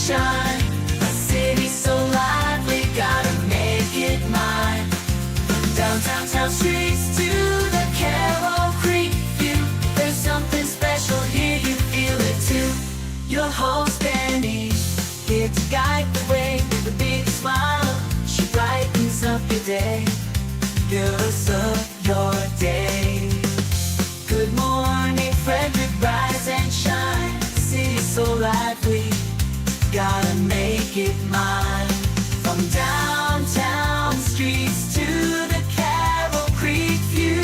shine. A city so lively, gotta make it mine. From downtown town streets to the Carroll Creek view, there's something special here, you feel it too. Your host Dani, here to guide the way with a big smile. She brightens up your day, girls of your day. Good morning Frederick, rise and shine. The city's so lively, gotta make it mine. From downtown streets to the Carroll Creek view,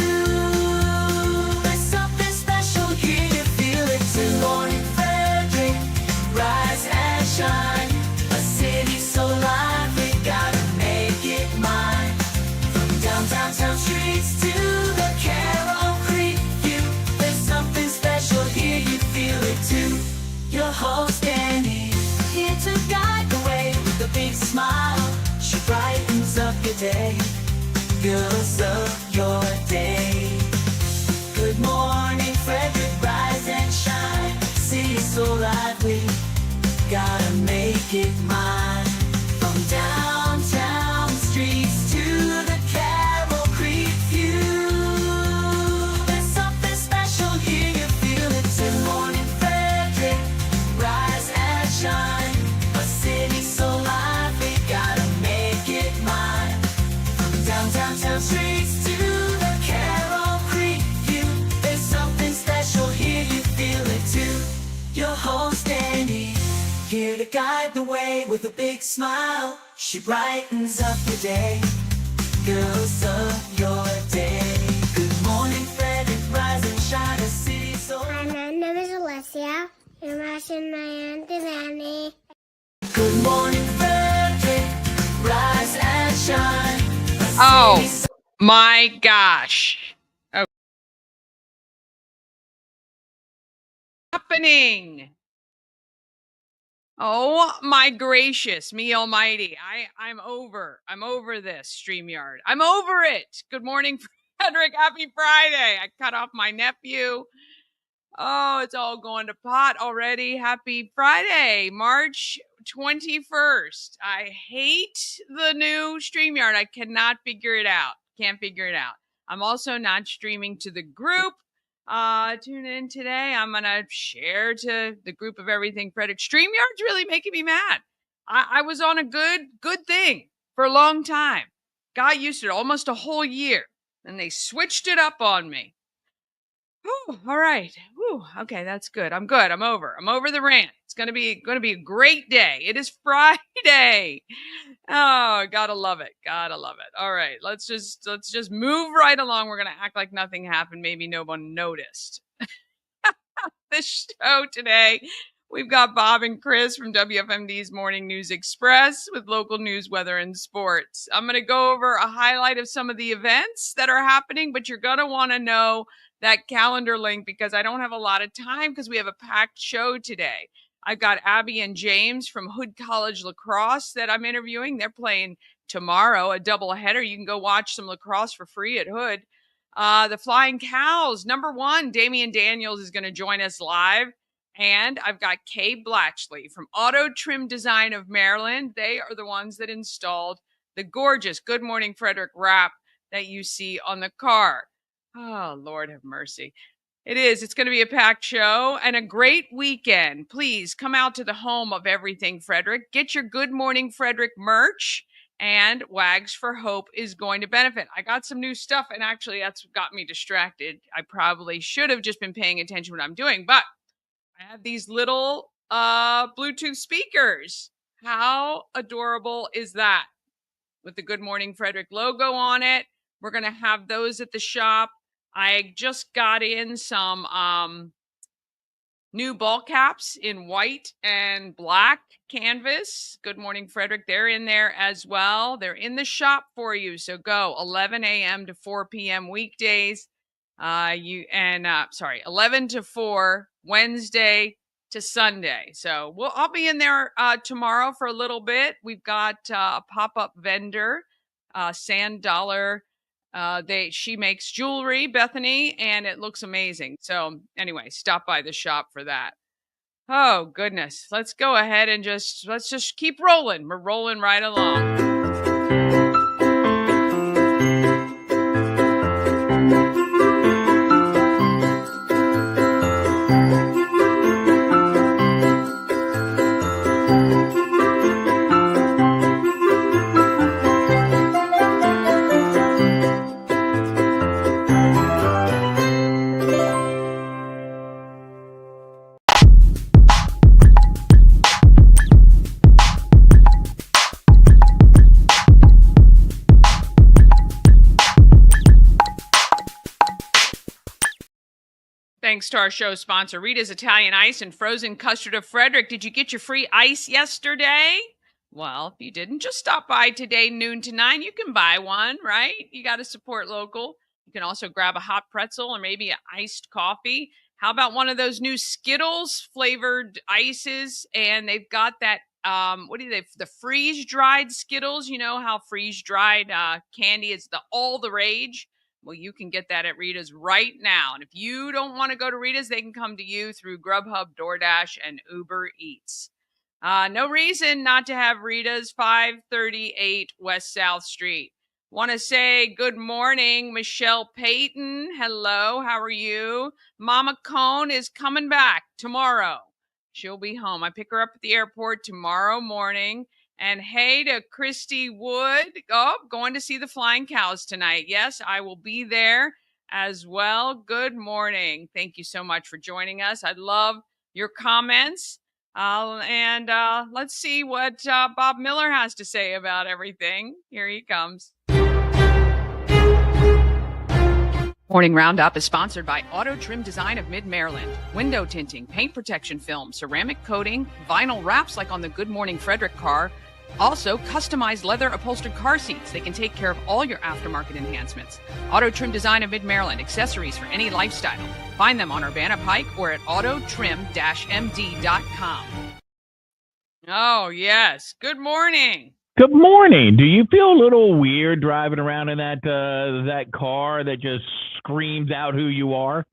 there's something special here, you feel it too. Good morning Frederick, rise and shine. A city so lively, gotta make it mine. From downtown streets to the Carroll Creek view, there's something special here, you feel it too. Your host Dani, here to guide the way with a big smile. She brightens up your day, girls of your day. Good morning Frederick, rise and shine. City's so lively, gotta make it mine. From downtown streets to the Carroll Creek view, there's something special here, you feel it too. Good morning Frederick, rise and shine. A city so lively, gotta make it mine. From downtown streets to the Carroll Creek view, there's something special here, you feel it too. Your host Dani, here to guide the way with a big smile. She brightens up your day, girls of your day. Good morning Frederick, rise and shine. A city so... My name is Alicia. I'm watching my Aunt Dani. Good morning Frederick, rise and shine. A city Oh so... my gosh. Oh. Happening. Oh my gracious, me almighty. I'm over this StreamYard. I'm over it. Good morning, Frederick. Happy Friday. I cut off my nephew. Oh, it's all going to pot already. Happy Friday, March 21st. I hate the new StreamYard. I cannot figure it out. Can't figure it out. I'm also not streaming to the group. Tune in today. I'm going to share to the group of everything Frederick. StreamYard's really making me mad. I was on a good thing for a long time. Got used to it almost a whole year. And they switched it up on me. Whew, all right. Whew, okay, that's good. I'm good. I'm over the rant. It's gonna be a great day. It is Friday. Oh, gotta love it. Gotta love it. All right, let's just move right along. We're gonna act like nothing happened. Maybe no one noticed. This show today, we've got Bob and Chris from WFMD's Morning News Express with local news, weather, and sports. I'm going to go over a highlight of some of the events that are happening, but you're going to want to know that calendar link because I don't have a lot of time because we have a packed show today. I've got Abby and James from Hood College Lacrosse that I'm interviewing. They're playing tomorrow, a doubleheader. You can go watch some lacrosse for free at Hood. The Flying Cows, number one, Damien Daniels is going to join us live. And I've got Kay Blatchley from Auto Trim Design of Maryland. They are the ones that installed the gorgeous Good Morning Frederick wrap that you see on the car. Oh, Lord have mercy. It is. It's going to be a packed show and a great weekend. Please come out to the home of everything Frederick. Get your Good Morning Frederick merch. And Wags for Hope is going to benefit. I got some new stuff, and actually that's what got me distracted. I probably should have just been paying attention to what I'm doing, but I have these little Bluetooth speakers. How adorable is that? With the Good Morning Frederick logo on it. We're going to have those at the shop. I just got in some new ball caps in white and black canvas. Good Morning Frederick. They're in there as well. They're in the shop for you. So go 11 a.m. to 4 p.m. weekdays. 11 to 4 Wednesday to Sunday. So I'll be in there tomorrow for a little bit. We've got a pop-up vendor, Sand Dollar. She makes jewelry, Bethany, and it looks amazing. So anyway, stop by the shop for that. Oh, goodness. Let's go ahead and let's just keep rolling. We're rolling right along. Thanks to our show sponsor, Rita's Italian Ice and Frozen Custard of Frederick. Did you get your free ice yesterday? Well, if you didn't, just stop by today, noon to 9. You can buy one, right? You got to support local. You can also grab a hot pretzel or maybe an iced coffee. How about one of those new Skittles flavored ices? And they've got that, the freeze dried Skittles. You know how freeze dried candy is all the rage? Well, you can get that at Rita's right now. And if you don't want to go to Rita's, they can come to you through Grubhub, DoorDash, and Uber Eats. No reason not to have Rita's, 538 West South Street. Want to say good morning, Michelle Payton. Hello, how are you? Mama Cone is coming back tomorrow. She'll be home. I pick her up at the airport tomorrow morning. And hey to Christy Wood. Oh, going to see the Flying Cows tonight. Yes, I will be there as well. Good morning. Thank you so much for joining us. I love your comments. Let's see what Bob Miller has to say about everything. Here he comes. Morning Roundup is sponsored by Auto Trim Design of Mid-Maryland. Window tinting, paint protection film, ceramic coating, vinyl wraps like on the Good Morning Frederick car. Also, customized leather upholstered car seats. They can take care of all your aftermarket enhancements. Auto Trim Design of Mid-Maryland. Accessories for any lifestyle. Find them on Urbana Pike or at autotrim-md.com. Oh, yes. Good morning. Good morning. Do you feel a little weird driving around in that car that just screams out who you are?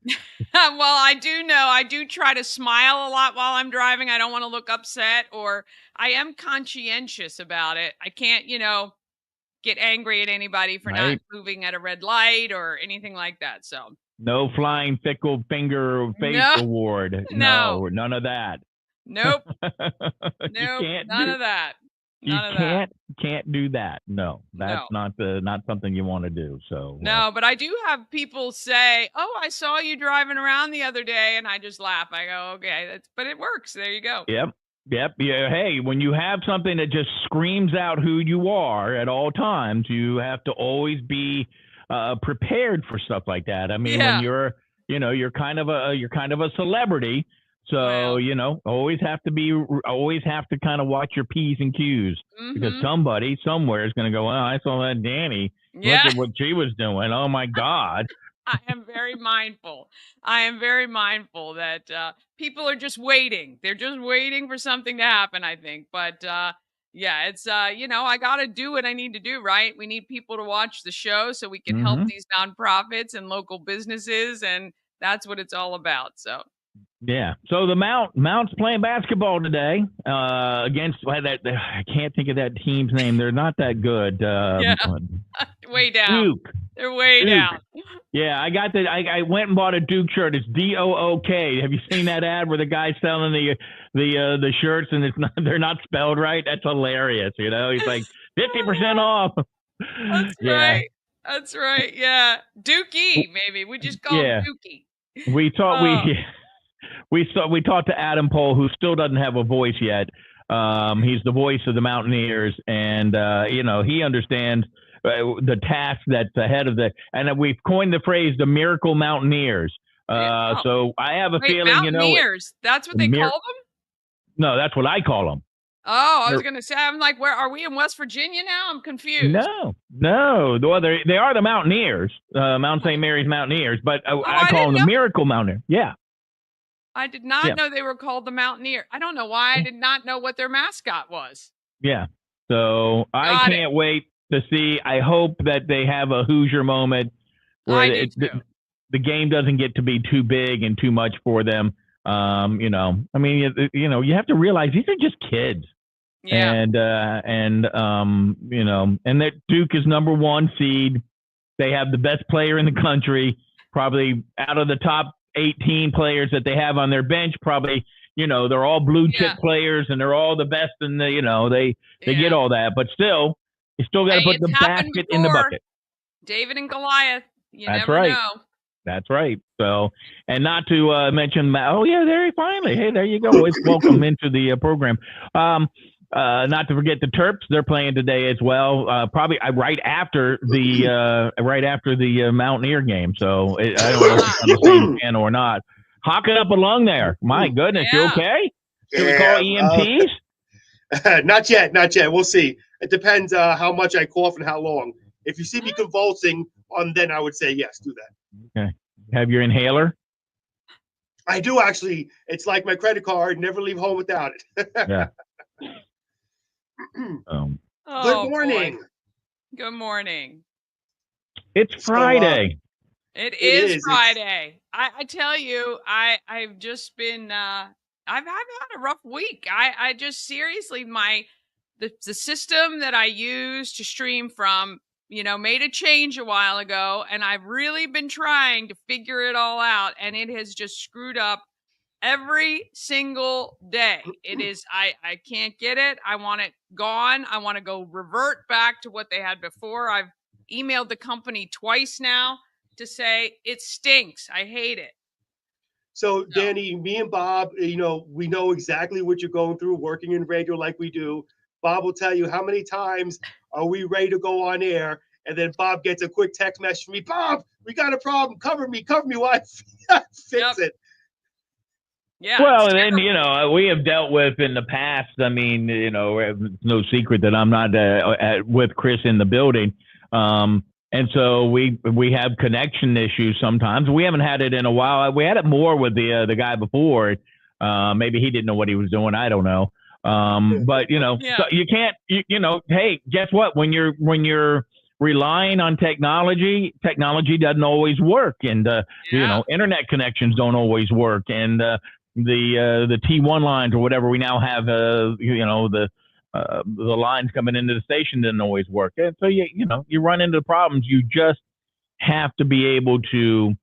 Well, I do know. I do try to smile a lot while I'm driving. I don't want to look upset, or I am conscientious about it. I can't, get angry at anybody for not moving at a red light or anything like that. So no flying fickle finger face award. No, none of that. Nope. Nope. None of that. You can't do that. No, that's not something you want to do. So no, but I do have people say, "Oh, I saw you driving around the other day," and I just laugh. I go, "Okay, but it works." There you go. Yep. Yeah. Hey, when you have something that just screams out who you are at all times, you have to always be prepared for stuff like that. I mean, when you're kind of a celebrity. So, always have to kind of watch your P's and Q's because somebody somewhere is going to go, "Oh, I saw that Dani. Yeah. Look at what she was doing. Oh my God." I am very mindful. That people are just waiting. They're just waiting for something to happen, I think. But it's, I got to do what I need to do, right? We need people to watch the show so we can help these nonprofits and local businesses. And that's what it's all about. So. Yeah. So the Mount's playing basketball today against that. I can't think of that team's name. They're not that good. Way down. Duke. They're way down. Yeah, I got that. I went and bought a Duke shirt. It's DOOK. Have you seen that ad where the guy's selling the shirts and they're not spelled right? That's hilarious. He's like 50% off. That's right. Yeah, Dookie. Maybe we just call him Dookie. We talked to Adam Pohl, who still doesn't have a voice yet. He's the voice of the Mountaineers, and he understands the task that's ahead of and we've coined the phrase the Miracle Mountaineers. So I have a feeling, Mountaineers. That's what they call them? No, that's what I call them. Oh, I was going to say, I'm like, where are we in West Virginia now? I'm confused. No. Well, they are the Mountaineers, Mount St. Mary's Mountaineers, but I call them the Miracle Mountaineers. Yeah. I did not know they were called the Mountaineer. I don't know why I did not know what their mascot was. Yeah. So I can't wait to see. I hope that they have a Hoosier moment where the game doesn't get to be too big and too much for them. You know, I mean, you have to realize these are just kids. Yeah. And you know, and that Duke is number 1 seed. They have the best player in the country, probably out of the top 18 players that they have on their bench. Probably, you know, they're all blue chip players, and they're all the best, and you know, they get all that, but still, you still got to put the basket in the bucket. David and Goliath. That's never right. know. That's right. So, and not to mention, oh yeah, there finally. Hey, there you go. Welcome into the program. Not to forget the Terps. They're playing today as well. Probably right after the Mountaineer game. So I don't know if it's on the same channel or not. Hawk it up a lung there. My goodness, you okay? Should we call EMTs? Not yet. We'll see. It depends how much I cough and how long. If you see me convulsing, then I would say yes, do that. Okay. Have your inhaler? I do, actually. It's like my credit card. Never leave home without it. Yeah. Good morning. Boy. Good morning. It's Friday. It is Friday. I tell you, I've just been I've had a rough week. I just seriously the system that I use to stream from, you know, made a change a while ago, and I've really been trying to figure it all out, and it has just screwed up every single day. It is, I can't get it. I want it gone. I want to go revert back to what they had before. I've emailed the company twice now to say it stinks. I hate it. So, Dani, me and Bob, you know, we know exactly what you're going through working in radio like we do. Bob will tell you how many times are we ready to go on air, and then Bob gets a quick text message from me. Bob, we got a problem. Cover me while I fix it. Yeah. Well, and then, you know, we have dealt with in the past. I mean, you know, it's no secret that I'm not with Chris in the building. And so we have connection issues sometimes. We haven't had it in a while. We had it more with the guy before. Maybe he didn't know what he was doing. I don't know. But, you know, so you can't, you know, hey, guess what? When you're relying on technology doesn't always work. And, you know, internet connections don't always work. And the T1 lines or whatever we now have, you know, the lines coming into the station didn't always work. And so, you know, you run into problems. You just have to be able to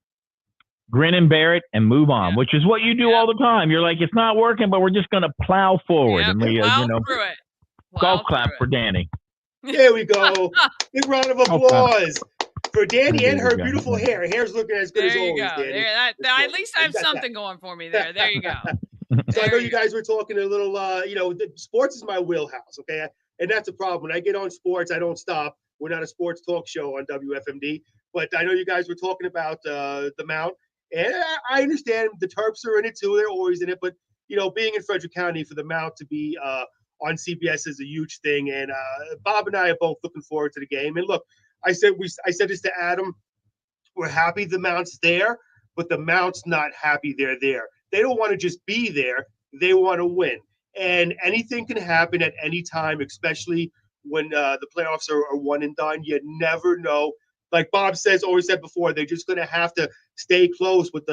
grin and bear it and move on, which is what you do all the time. You're like, it's not working, but we're just going to plow forward. And we, plow you know, through it. Golf clap for Dani. There we go. Big round of applause for Dani and her beautiful hair. Hair's looking as good as always, Dani. There, at least I have something going for me there. There you go. So I know you guys were talking a little, you know, sports is my wheelhouse, okay? And that's a problem. When I get on sports, I don't stop. We're not a sports talk show on WFMD. But I know you guys were talking about the Mount. And I understand the Terps are in it too. They're always in it. But, you know, being in Frederick County for the Mount to be on CBS is a huge thing. And Bob and I are both looking forward to the game. And look, I said this to Adam. We're happy the Mount's there, but the Mount's not happy they're there. They don't want to just be there. They want to win. And anything can happen at any time, especially when the playoffs are one and done. You never know. Like Bob always said before, they're just going to have to stay close with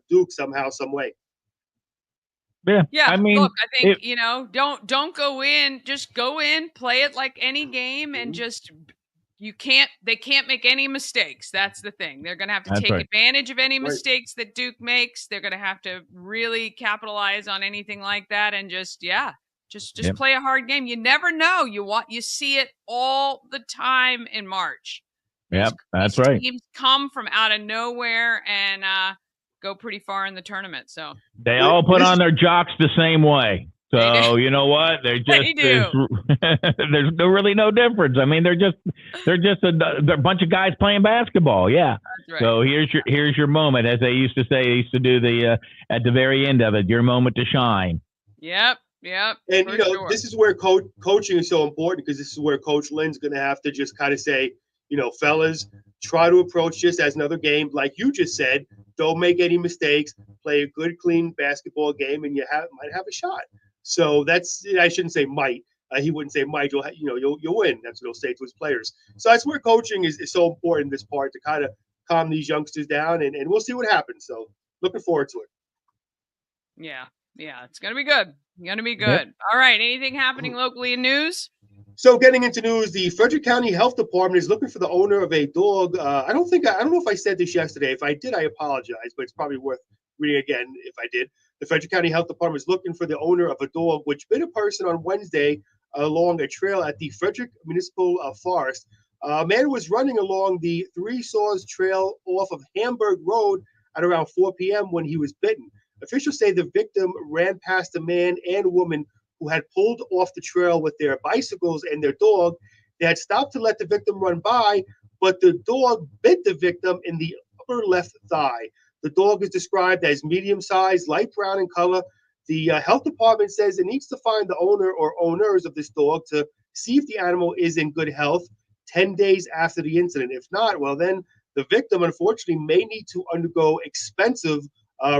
Duke somehow, some way. Yeah. I mean, look, I think, you know, don't go in, just go in, play it like any game, and just they can't make any mistakes. That's the thing. They're going to have to take advantage of any mistakes that Duke makes. They're going to have to really capitalize on anything like that, and just play a hard game. You never know. You see it all the time in March. Yep, that's right. Teams come from out of nowhere and go pretty far in the tournament. So they all put on their jocks the same way. So you know what? They're just there's really no difference. I mean, they're just a bunch of guys playing basketball. Yeah. That's right. So here's your moment, as they used to say. They used to do the at the very end of it, your moment to shine. Yep. And you know, this is where coaching is so important, because this is where Coach Lynn's going to have to just kind of say, you know, fellas, try to approach this as another game, like you just said. Don't make any mistakes. Play a good, clean basketball game, and you might have a shot. So I shouldn't say might. He wouldn't say might. You'll win. That's what he'll say to his players. So that's where coaching is so important, this part, to kind of calm these youngsters down, and we'll see what happens. So looking forward to it. Yeah. Yeah. It's going to be good. Going to be good. Yep. All right. Anything happening locally in news? So, getting into news, the Frederick County Health Department is looking for the owner of a dog. I don't know if I said this yesterday. If I did, I apologize, but it's probably worth reading again if I did. The Frederick County Health Department is looking for the owner of a dog which bit a person on Wednesday along a trail at the Frederick Municipal Forest. A man was running along the Three Saws Trail off of Hamburg Road at around 4 p.m. when he was bitten. Officials say the victim ran past a man and woman who had pulled off the trail with their bicycles and their dog. They had stopped to let the victim run by, but the dog bit the victim in the upper left thigh. The dog is described as medium-sized, light brown in color. The health department says it needs to find the owner or owners of this dog to see if the animal is in good health 10 days after the incident. If not, well, then the victim, unfortunately, may need to undergo expensive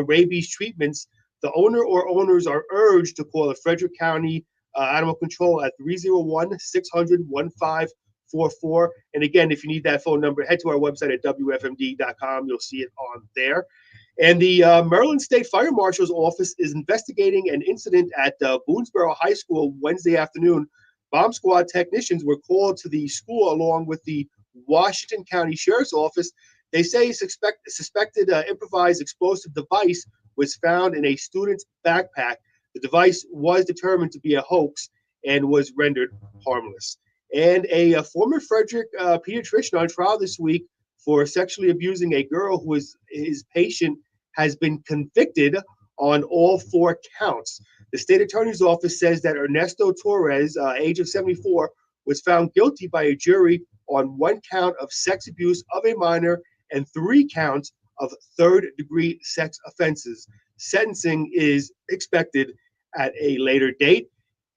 rabies treatments. The owner or owners are urged to call the Frederick County Animal Control at 301-600-1544. And again, if you need that phone number, head to our website at WFMD.com. You'll see it on there. And the Maryland State Fire Marshal's office is investigating an incident at Boonesboro High School Wednesday afternoon. Bomb squad technicians were called to the school along with the Washington County Sheriff's Office. They say suspected improvised explosive device was found in a student's backpack. The device was determined to be a hoax and was rendered harmless. And a former Frederick pediatrician on trial this week for sexually abusing a girl who was his patient has been convicted on all 4 counts. The state attorney's office says that Ernesto Torres, age of 74, was found guilty by a jury on 1 count of sex abuse of a minor and 3 counts of third-degree sex offenses. Sentencing is expected at a later date.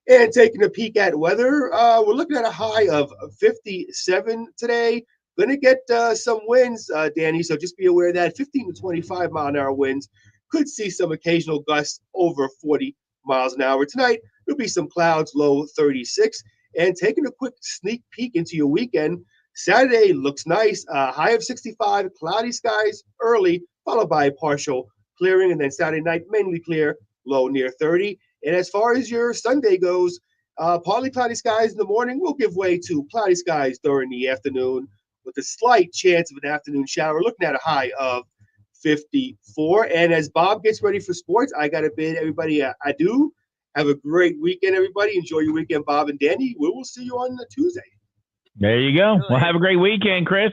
And taking a peek at weather, we're looking at a high of 57 today. Going to get some winds, Dani, so just be aware of that. 15 to 25 mile an hour winds. Could see some occasional gusts over 40 miles an hour. Tonight, there'll be some clouds, low 36. And taking a quick sneak peek into your weekend, Saturday looks nice, high of 65, cloudy skies early, followed by partial clearing, and then Saturday night, mainly clear, low near 30. And as far as your Sunday goes, partly cloudy skies in the morning will give way to cloudy skies during the afternoon with a slight chance of an afternoon shower, looking at a high of 54. And as Bob gets ready for sports, I got to bid everybody adieu. Have a great weekend, everybody. Enjoy your weekend, Bob and Dani. We will see you on Tuesday. There you go. Well, have a great weekend, Chris.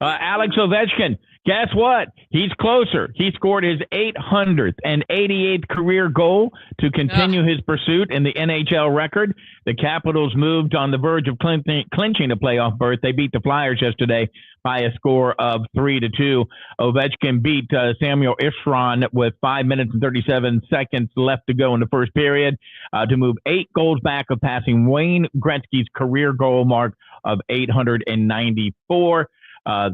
Alex Ovechkin, guess what? He's closer. He scored his 888th career goal to continue his pursuit in the NHL record. The Capitals moved on the verge of clinching a playoff berth. They beat the Flyers yesterday by a score of 3-2. Ovechkin beat Samuel Ishran with 5 minutes and 37 seconds left to go in the first period to move 8 goals back of passing Wayne Gretzky's career goal mark of 894.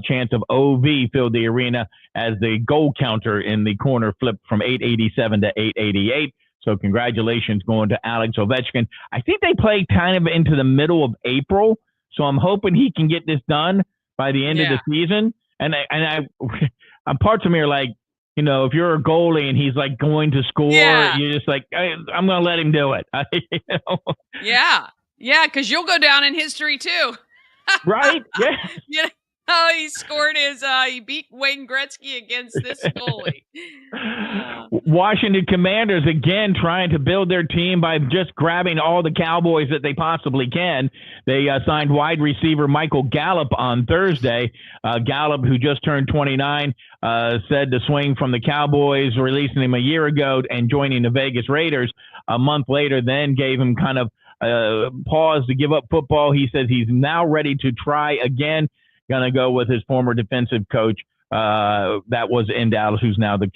Chance of OV filled the arena as the goal counter in the corner flipped from 887 to 888. So congratulations going to Alex Ovechkin. I think they play kind of into the middle of April, so I'm hoping he can get this done by the end of the season. And parts of me are like, you know, if you're a goalie and he's like going to score, you're just like, I'm going to let him do it. You know? Yeah, because you'll go down in history too. Right? Yeah. You know? Oh, he scored he beat Wayne Gretzky against this goalie. Washington Commanders, again, trying to build their team by just grabbing all the Cowboys that they possibly can. They signed wide receiver Michael Gallup on Thursday. Gallup, who just turned 29, said to swing from the Cowboys, releasing him a year ago and joining the Vegas Raiders. A month later, then gave him kind of pause to give up football. He says he's now ready to try again. Going to go with his former defensive coach that was in Dallas, who's now the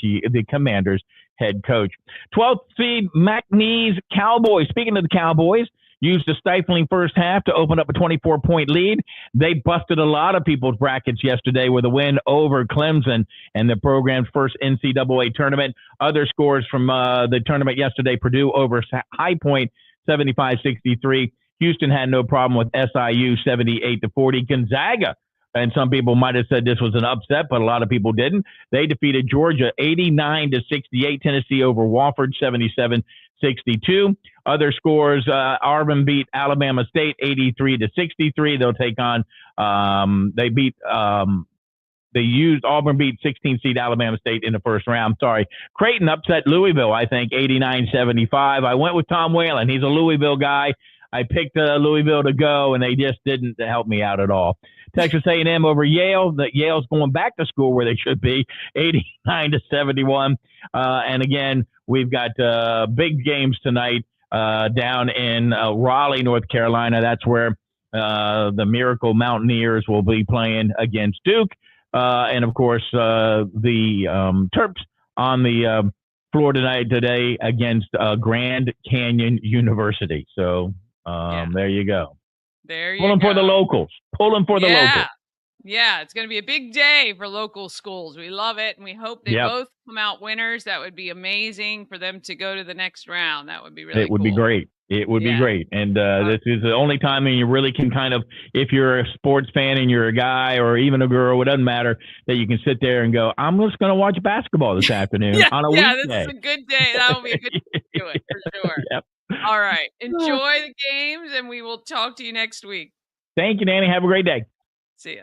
Commanders head coach. 12th seed McNeese Cowboys. Speaking of the Cowboys, used a stifling first half to open up a 24-point lead. They busted a lot of people's brackets yesterday with a win over Clemson and the program's first NCAA tournament. Other scores from the tournament yesterday: Purdue over High Point, 75-63. Houston had no problem with SIU, 78-40. Gonzaga and some people might have said this was an upset, but a lot of people didn't. They defeated Georgia 89-68. Tennessee over Wofford 77-62. Other scores: Auburn beat Alabama State 83-63. They'll take on. Auburn beat 16 seed Alabama State in the first round. Sorry. Creighton upset Louisville, I think, 89-75. I went with Tom Whalen. He's a Louisville guy. I picked Louisville to go, and they just didn't help me out at all. Texas A&M over Yale. Yale's going back to school where they should be, 89-71. And again, we've got big games tonight down in Raleigh, North Carolina. That's where the Miracle Mountaineers will be playing against Duke. And, of course, the Terps on the floor today against Grand Canyon University. So there you go. Pulling for the locals. Pulling for the locals. Yeah, it's going to be a big day for local schools. We love it, and we hope they both come out winners. That would be amazing for them to go to the next round. That would be really cool. It would be great. It would be great. And this is the only time when you really can kind of, if you're a sports fan and you're a guy or even a girl, it doesn't matter, that you can sit there and go, I'm just going to watch basketball this afternoon on a weekday. Yeah, this is a good day. That will be a good day to do it for sure. Yep. All right. Enjoy the games, and we will talk to you next week. Thank you, Dani. Have a great day. See ya.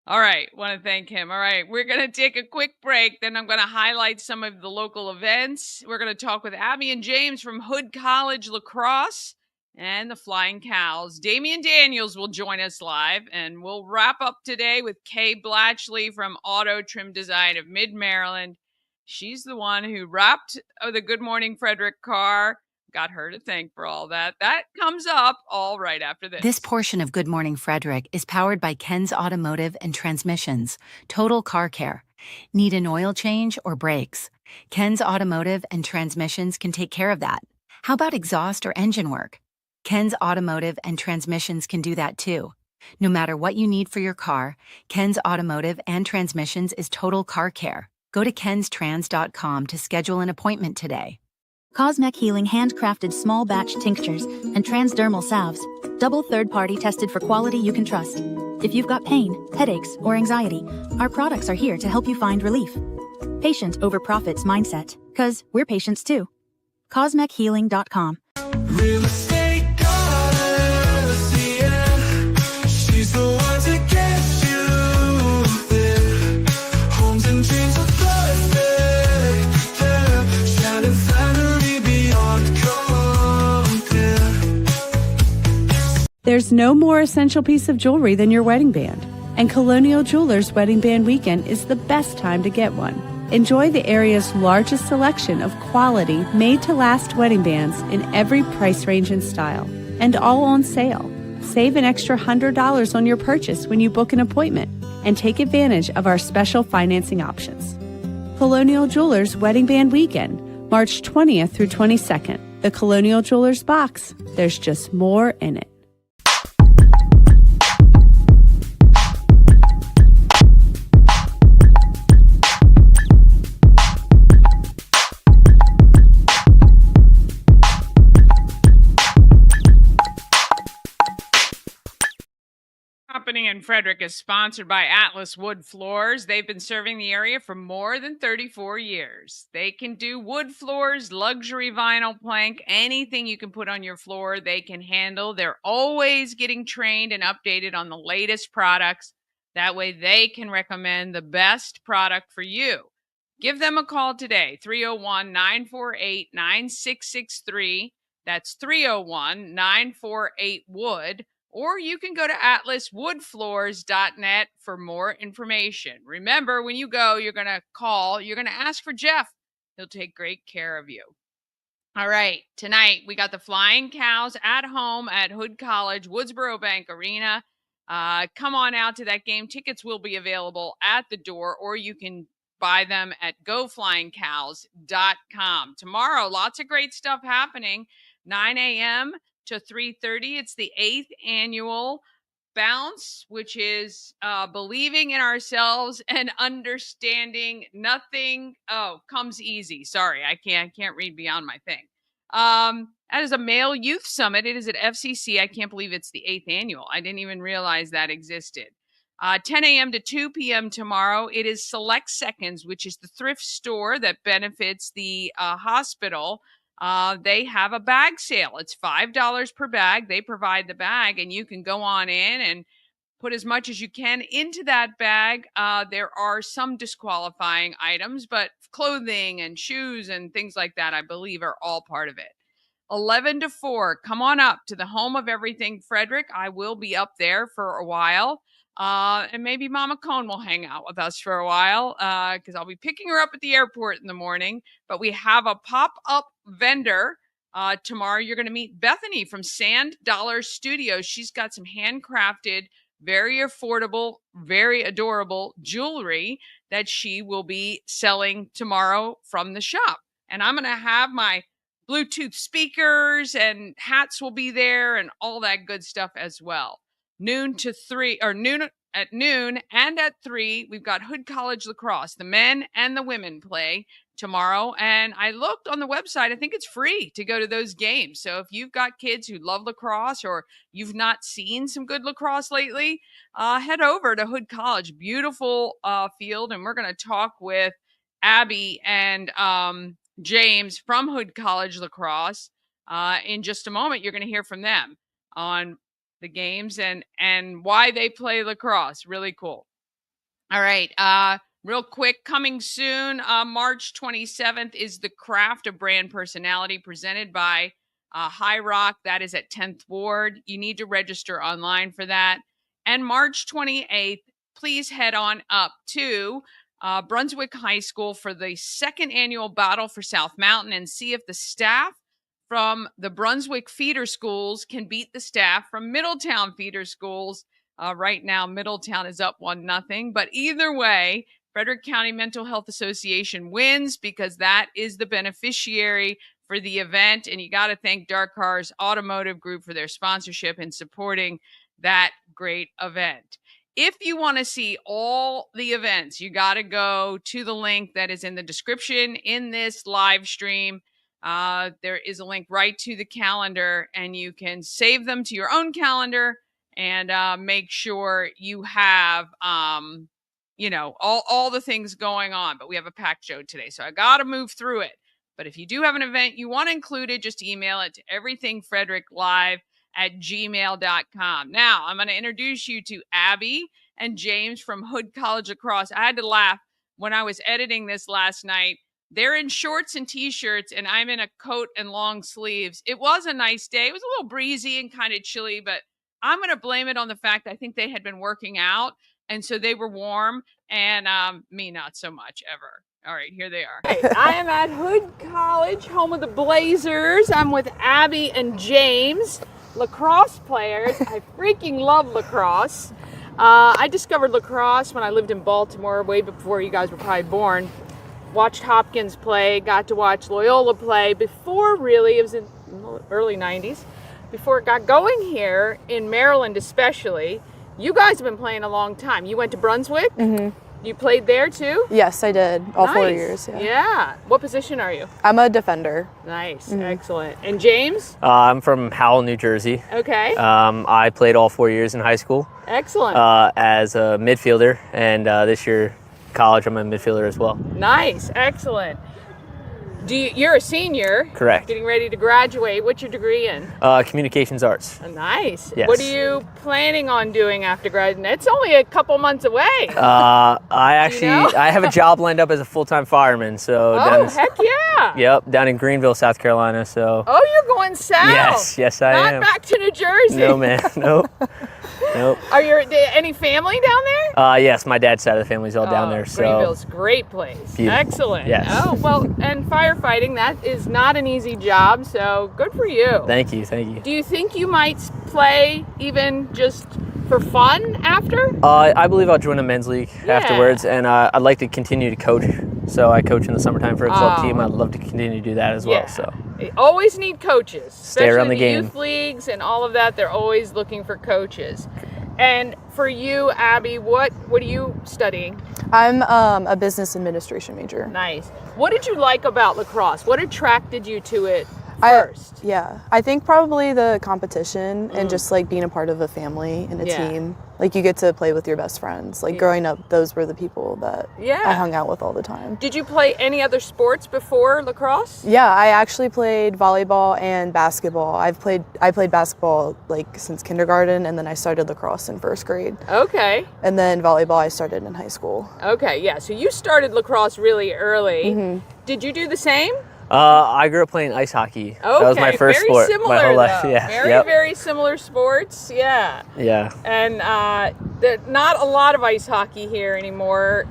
All right. Want to thank him. All right. We're going to take a quick break. Then I'm going to highlight some of the local events. We're going to talk with Abby and James from Hood College Lacrosse and the Flying Cows. Damien Daniels will join us live, and we'll wrap up today with Kay Blatchley from Auto Trim Design of Mid-Maryland. She's the one who wrapped the Good Morning Frederick car. Got her to thank for all that. That comes up all right after this. This portion of Good Morning Frederick is powered by Ken's Automotive and Transmissions, Total Car Care. Need an oil change or brakes? Ken's Automotive and Transmissions can take care of that. How about exhaust or engine work? Ken's Automotive and Transmissions can do that too. No matter what you need for your car, Ken's Automotive and Transmissions is Total Car Care. Go to kenstrans.com to schedule an appointment today. Cosmec Healing handcrafted small batch tinctures and transdermal salves, double third-party tested for quality you can trust. If you've got pain, headaches, or anxiety, our products are here to help you find relief. Patient over profits mindset, 'cause we're patients too. CosmecHealing.com. Real estate goddess, she's the one to get you there. Homes and dreams are perfect, shining family beyond compare. There's no more essential piece of jewelry than your wedding band, and Colonial Jewelers Wedding Band Weekend is the best time to get one. Enjoy the area's largest selection of quality, made-to-last wedding bands in every price range and style, and all on sale. Save an extra $100 on your purchase when you book an appointment, and take advantage of our special financing options. Colonial Jewelers Wedding Band Weekend, March 20th through 22nd. The Colonial Jewelers box. There's just more in it. Happening in Frederick is sponsored by Atlas Wood Floors. They've been serving the area for more than 34 years. They can do wood floors, luxury vinyl plank, anything you can put on your floor, they can handle. They're always getting trained and updated on the latest products. That way they can recommend the best product for you. Give them a call today, 301-948-9663. That's 301-948-WOOD. Or you can go to atlaswoodfloors.net for more information. Remember, when you go, you're going to call, you're going to ask for Jeff. He'll take great care of you. All right, tonight we got the Flying Cows at home at Hood College, Woodsboro Bank Arena. Come on out to that game. Tickets will be available at the door, or you can buy them at goflyingcows.com. Tomorrow, lots of great stuff happening. 9 a.m. to 3:30. It's the 8th annual Bounce, which is believing in ourselves and understanding nothing comes easy. Sorry, I can't read beyond my thing. That is a male youth summit. It is at FCC. I can't believe it's the 8th annual. I didn't even realize that existed. 10 a.m. to 2 p.m. tomorrow. It is Select Seconds, which is the thrift store that benefits the hospital. They have a bag sale. It's $5 per bag. They provide the bag, and you can go on in and put as much as you can into that bag. There are some disqualifying items, but clothing and shoes and things like that, I believe, are all part of it. 11 to 4, come on up to the home of everything Frederick. I will be up there for a while. And maybe Mama Cone will hang out with us for a while because I'll be picking her up at the airport in the morning. But we have a pop-up vendor tomorrow. You're going to meet Bethany from Sand Dollar Studios. She's got some handcrafted, very affordable, very adorable jewelry that she will be selling tomorrow from the shop. And I'm going to have my Bluetooth speakers and hats will be there and all that good stuff as well. Noon at noon and at 3, we've got Hood College Lacrosse. The men and the women play tomorrow. And I looked on the website. I think it's free to go to those games. So if you've got kids who love lacrosse or you've not seen some good lacrosse lately, head over to Hood College. Beautiful field. And we're going to talk with Abby and James from Hood College Lacrosse. In just a moment, you're going to hear from them on the games and why they play lacrosse. Really cool. All right. Real quick, coming soon, March 27th is the Craft of Brand Personality presented by High Rock. That is at 10th Ward. You need to register online for that. And March 28th, please head on up to Brunswick High School for the 2nd annual Battle for South Mountain and see if the staff from the Brunswick feeder schools can beat the staff from Middletown feeder schools. Right now, Middletown is up 1-0. But either way, Frederick County Mental Health Association wins because that is the beneficiary for the event. And you got to thank Dark Cars Automotive Group for their sponsorship and supporting that great event. If you want to see all the events, you got to go to the link that is in the description in this live stream. There is a link right to the calendar, and you can save them to your own calendar and make sure you have, all the things going on. But we have a packed show today, so I got to move through it. But if you do have an event you want included, just email it to everythingfredericklive@gmail.com. Now, I'm going to introduce you to Abby and James from Hood College Lacrosse. I had to laugh when I was editing this last night. They're in shorts and T-shirts, and I'm in a coat and long sleeves. It was a nice day. It was a little breezy and kind of chilly, but I'm going to blame it on the fact I think they had been working out, and so they were warm, and me not so much ever. All right, here they are. I am at Hood College, home of the Blazers. I'm with Abby and James, lacrosse players. I freaking love lacrosse. I discovered lacrosse when I lived in Baltimore, way before you guys were probably born. Watched Hopkins play, got to watch Loyola play before really, it was in the early 90s, before it got going here in Maryland especially. You guys have been playing a long time. You went to Brunswick? Mm-hmm. You played there too? Yes, I did. All 4 years. Yeah. What position are you? I'm a defender. Nice. Mm-hmm. Excellent. And James? I'm from Howell, New Jersey. Okay. I played all 4 years in high school. Excellent. As a midfielder, and this year, college, I'm a midfielder as well. Nice. Excellent. You're a senior. Correct. Getting ready to graduate. What's your degree in? Communications arts. Nice. Yes. What are you planning on doing after graduating? It's only a couple months away. I have a job lined up as a full-time fireman. So heck yeah. Yep, down in Greenville, South Carolina. So. Oh, you're going south. Yes, I am. Not back to New Jersey. No, man. Nope. Are any family down there? Yes, my dad's side of the family's all down there. So Greenville's a great place. Beautiful. Excellent. Yes. Oh, well, and firefighting, that is not an easy job, so good for you. Thank you. Do you think you might play even just for fun after? I believe I'll join a men's league afterwards, and I'd like to continue to coach. So I coach in the summertime for a club team. I'd love to continue to do that as well. So they always need coaches. Stay around the game. Youth leagues and all of that, they're always looking for coaches. And for you, Abby, what are you studying? I'm a business administration major. Nice. What did you like about lacrosse? What attracted you to it first? I think probably the competition and just like being a part of a family and a team. like you get to play with your best friends. Like growing up, those were the people that I hung out with all the time. Did you play any other sports before lacrosse? Yeah, I actually played volleyball and basketball. I played basketball like since kindergarten, and then I started lacrosse in first grade. Okay. And then volleyball I started in high school. Okay, yeah. So you started lacrosse really early. Did you do the same? I grew up playing ice hockey. Okay, that was my first very sport similar, my whole life. though. Yeah. Very similar sports. Yeah. Yeah. And not a lot of ice hockey here anymore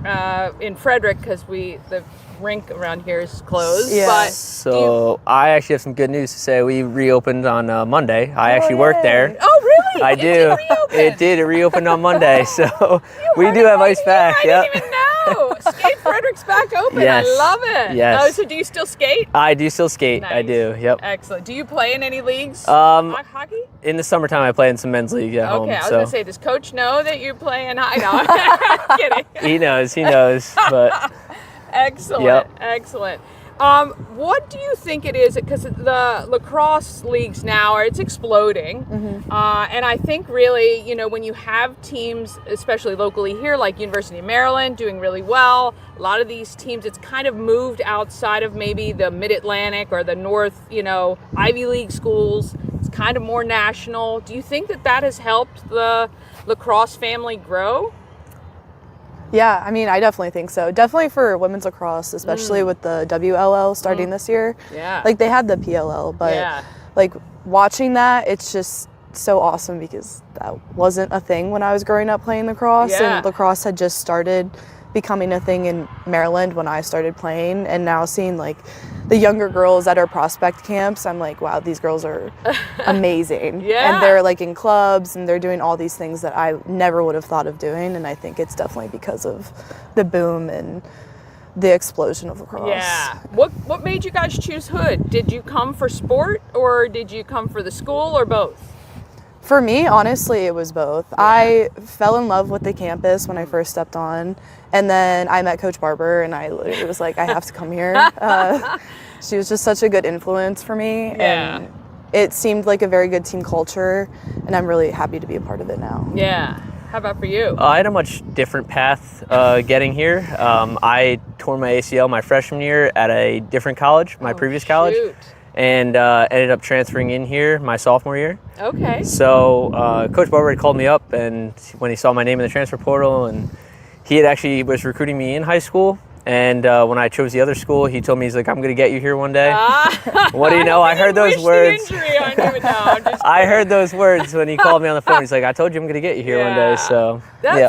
in Frederick because the rink around here is closed. Yeah. But So I actually have some good news to say. We reopened on Monday. I actually worked there. Oh, really? I do. It did. It reopened on Monday. So we do have ice back. I didn't even know. Skate Frederick's back open. Yes. I love it. Yes. Oh, so do you still skate? I do still skate. I Nice. do. Yep. Excellent. Do you play in any leagues? Hockey? In the summertime, I play in some men's league at home. Okay, I was so going to say, does Coach know that you're playing hockey? No, I'm kidding. he knows. He knows. But Excellent. Yep. Excellent. What do you think it is? Because the lacrosse leagues now it's exploding, and I think really, when you have teams, especially locally here, like University of Maryland, doing really well. A lot of these teams, it's kind of moved outside of maybe the Mid-Atlantic or the North, Ivy League schools. It's kind of more national. Do you think that has helped the lacrosse family grow? Yeah, I mean, I definitely think so. Definitely for women's lacrosse, especially with the WLL starting this year. Yeah. Like they had the PLL, but like watching that, it's just so awesome because that wasn't a thing when I was growing up playing lacrosse, and lacrosse had just started becoming a thing in Maryland when I started playing, and now seeing like the younger girls at our prospect camps, I'm like, wow, these girls are amazing. And they're like in clubs and they're doing all these things that I never would have thought of doing, and I think it's definitely because of the boom and the explosion of lacrosse. Yeah. What made you guys choose Hood? Did you come for sport or did you come for the school or both? For me, honestly, it was both. I fell in love with the campus when I first stepped on, and then I met Coach Barber, and I literally was like, I have to come here. She was just such a good influence for me, and it seemed like a very good team culture, and I'm really happy to be a part of it now. Yeah. How about for you? I had a much different path getting here. I tore my ACL my freshman year at a different college, my previous college. And ended up transferring in here my sophomore year. Okay. So Coach Barber had called me up, and when he saw my name in the transfer portal, and he had actually was recruiting me in high school. And when I chose the other school, he told me, he's like, I'm going to get you here one day. What do you know? I heard those words. I heard those words when he called me on the phone. He's like, I told you I'm going to get you here one day. So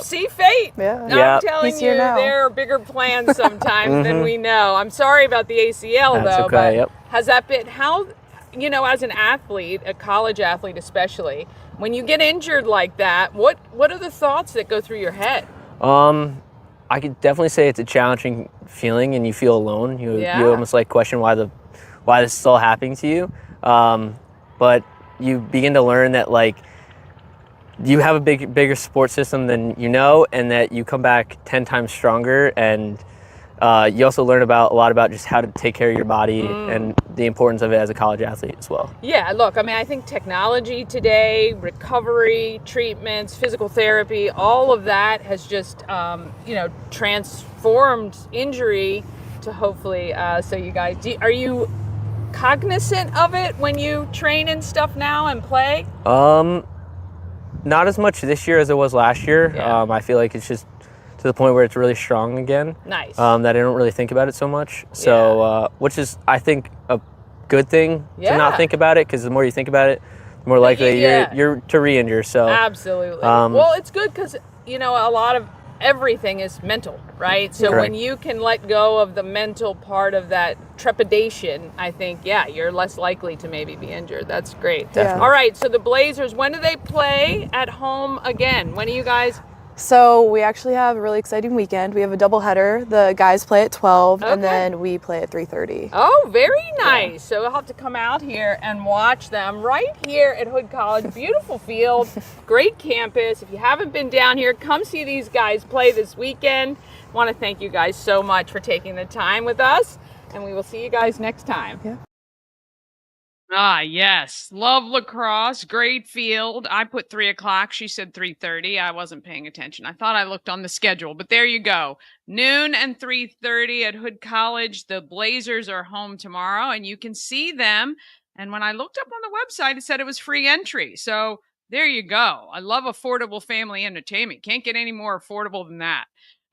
see fate. I'm telling you, there are bigger plans sometimes than we know. I'm sorry about the ACL though. Okay, but has that been as an athlete, a college athlete especially, when you get injured like that, what are the thoughts that go through your head? I could definitely say it's a challenging feeling, and you feel alone. You almost like question why this is all happening to you. But you begin to learn that like you have a bigger support system than you know, and that you come back 10 times stronger. And you also learn a lot about just how to take care of your body and the importance of it as a college athlete as well. Yeah, look, I mean, I think technology today, recovery, treatments, physical therapy, all of that has just, transformed injury to hopefully, so you guys, are you cognizant of it when you train and stuff now and play? Not as much this year as it was last year. I feel like it's just to the point where it's really strong again. Nice. That I don't really think about it so much. So, which is, I think, a good thing to not think about it, because the more you think about it, the more likely you're to re-injure. So absolutely. Well, it's good because a lot of everything is mental, right? So when you can let go of the mental part of that trepidation, I think you're less likely to maybe be injured. That's great. Definitely. All right. So the Blazers, when do they play at home again? When are you guys? So we actually have a really exciting weekend. We have a doubleheader. The guys play at 12, and then we play at 3:30. Oh, very nice. So you'll have to come out here and watch them right here at Hood College. Beautiful field, great campus. If you haven't been down here, come see these guys play this weekend. I want to thank you guys so much for taking the time with us, and we will see you guys next time. Ah, yes. Love lacrosse. Great field. I put 3:00. She said 3:30. I wasn't paying attention. I thought I looked on the schedule, but there you go. Noon and 3:30 at Hood College. The Blazers are home tomorrow, and you can see them. And when I looked up on the website, it said it was free entry. So there you go. I love affordable family entertainment. Can't get any more affordable than that.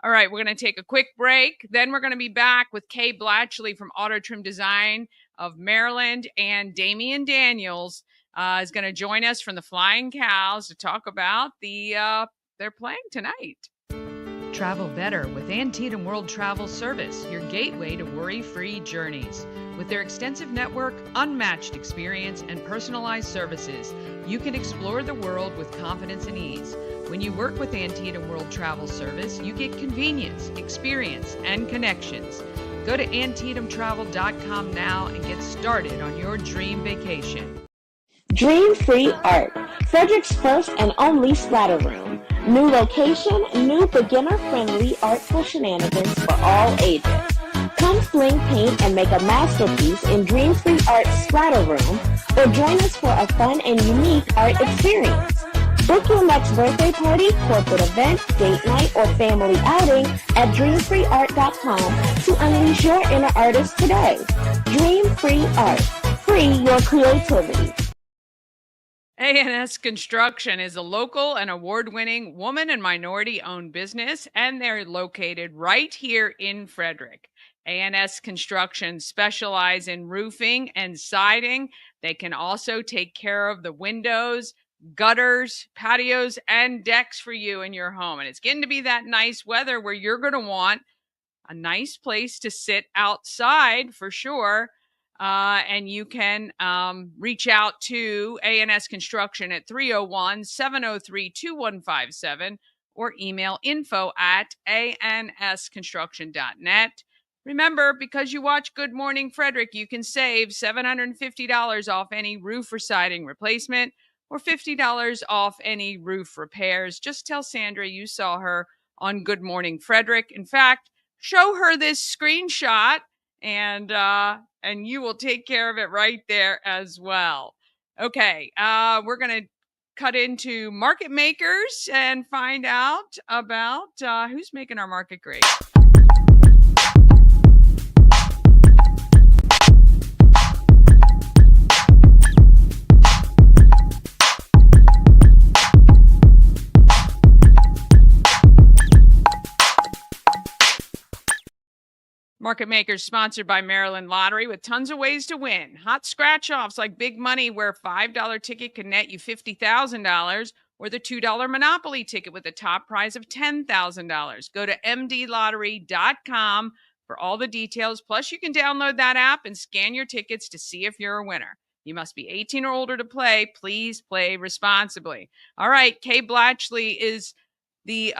All right, we're going to take a quick break. Then we're going to be back with Kay Blatchley from Auto Trim Design of Maryland, and Damien Daniels is going to join us from the Flying Cows to talk about they're playing tonight. Travel better with Antietam World Travel Service, your gateway to worry-free journeys. With their extensive network, unmatched experience, and personalized services, you can explore the world with confidence and ease. When you work with Antietam World Travel Service, you get convenience, experience, and connections. Go to AntietamTravel.com now and get started on your dream vacation. Dream Free Art, Frederick's first and only splatter room. New location, new beginner-friendly artful shenanigans for all ages. Come sling paint and make a masterpiece in Dream Free Art splatter room, or join us for a fun and unique art experience. Book your next birthday party, corporate event, date night, or family outing at dreamfreeart.com to unleash your inner artist today. Dream Free Art. Free your creativity. A&S Construction is a local and award-winning woman and minority-owned business, and they're located right here in Frederick. A&S Construction specialize in roofing and siding. They can also take care of the windows, gutters, patios, and decks for you in your home. And it's getting to be that nice weather where you're going to want a nice place to sit outside for sure. And you can reach out to A&S Construction at 301-703-2157 or email info@ansconstruction.net. Remember, because you watch Good Morning Frederick, you can save $750 off any roof or siding replacement or $50 off any roof repairs. Just tell Sandra you saw her on Good Morning Frederick. In fact, show her this screenshot and you will take care of it right there as well. Okay, we're going to cut into Market Makers and find out about who's making our market great. Market Makers sponsored by Maryland Lottery with tons of ways to win. Hot scratch-offs like Big Money, where a $5 ticket can net you $50,000, or the $2 Monopoly ticket with a top prize of $10,000. Go to mdlottery.com for all the details. Plus, you can download that app and scan your tickets to see if you're a winner. You must be 18 or older to play. Please play responsibly. All right, Kay Blatchley is the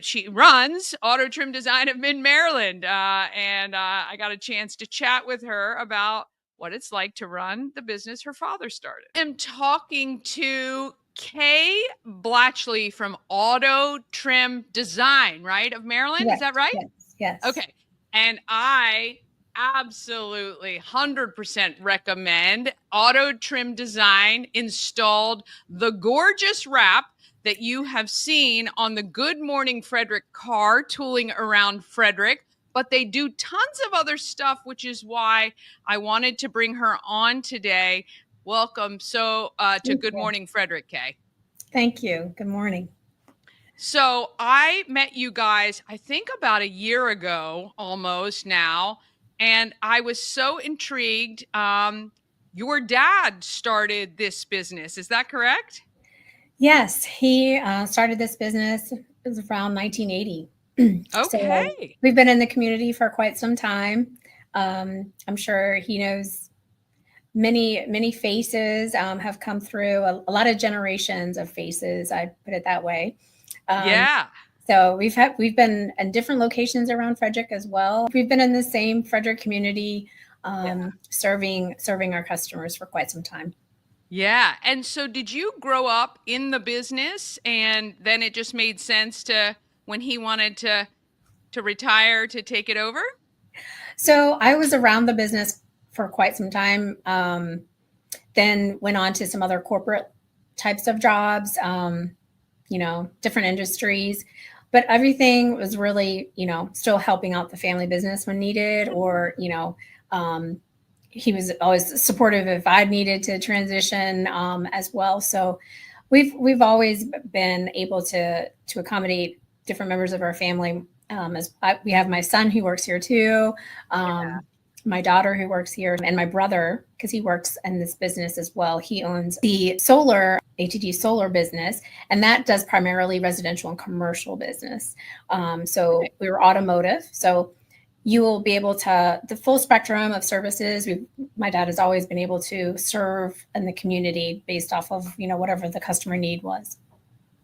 she runs Auto Trim Design of Mid-Maryland, and I got a chance to chat with her about what it's like to run the business her father started. I'm talking to Kay Blatchley from Auto Trim Design, right, of Maryland? Yes, is that right? Yes. Okay, and I absolutely 100% recommend Auto Trim Design installed the gorgeous wrap that you have seen on the Good Morning Frederick car tooling around Frederick, but they do tons of other stuff, which is why I wanted to bring her on today. Welcome to Good Morning Frederick, Kay. Thank you. Good morning. So I met you guys, I think about a year ago, almost now, and I was so intrigued. Your dad started this business, is that correct? Yes, he started this business. It was around 1980. Okay. So we've been in the community for quite some time. I'm sure he knows many faces have come through, a lot of generations of faces, I'd put it that way. Yeah. So we've been in different locations around Frederick as well. We've been in the same Frederick community, serving our customers for quite some time. Yeah. And so did you grow up in the business and then it just made sense to, when he wanted to retire, to take it over? So I was around the business for quite some time. Then went on to some other corporate types of jobs, different industries, but everything was really, still helping out the family business when needed, or, he was always supportive if I needed to transition as well. So we've always been able to accommodate different members of our family. We have my son who works here too, my daughter who works here, and my brother, because he works in this business as well. He owns the solar ATD solar business, and that does primarily residential and commercial business. So we were automotive. So you will be able to, the full spectrum of services. My dad has always been able to serve in the community based off of, whatever the customer need was.